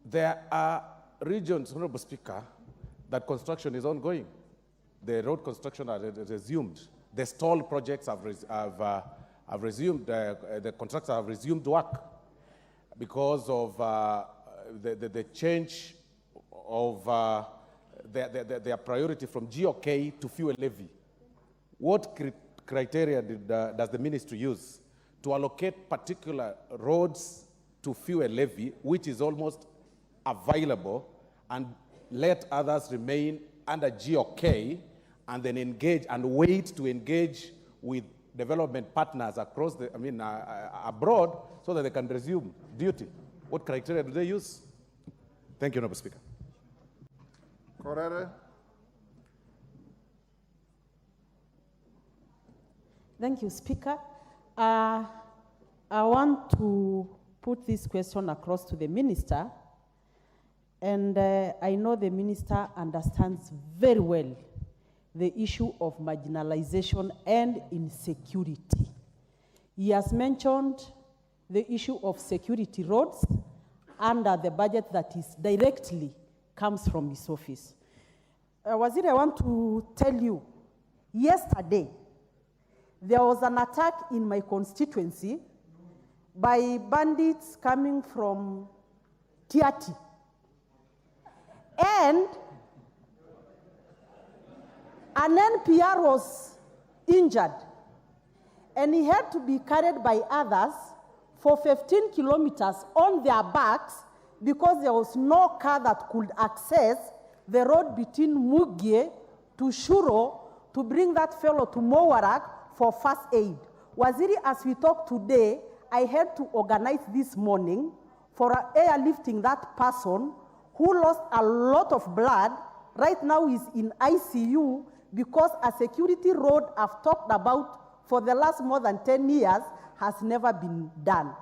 There are regions, Honorable Speaker, that construction is ongoing. The road construction has resumed. The stalled projects have resumed, the contractors have resumed work because of the change of their priority from GOK to fuel levy. What criteria does the ministry use to allocate particular roads to fuel levy, which is almost available, and let others remain under GOK and then engage and wait to engage with development partners across the, abroad, so that they can resume duty? What criteria do they use? Thank you, Honorable Speaker. Korere. Thank you, Speaker. I want to put this question across to the Minister, and I know the Minister understands very well the issue of marginalization and insecurity. He has mentioned the issue of security roads under the budget that is directly comes from his office. Waziri, I want to tell you, yesterday, there was an attack in my constituency by bandits coming from Tiati. And an NPR was injured, and he had to be carried by others for 15 kilometers on their backs because there was no car that could access the road between Mugie to Shuro to bring that fellow to Mowarak for first aid. Waziri, as we talk today, I had to organize this morning for airlifting that person who lost a lot of blood. Right now he's in ICU because a security road I've talked about for the last more than 10 years has never been done.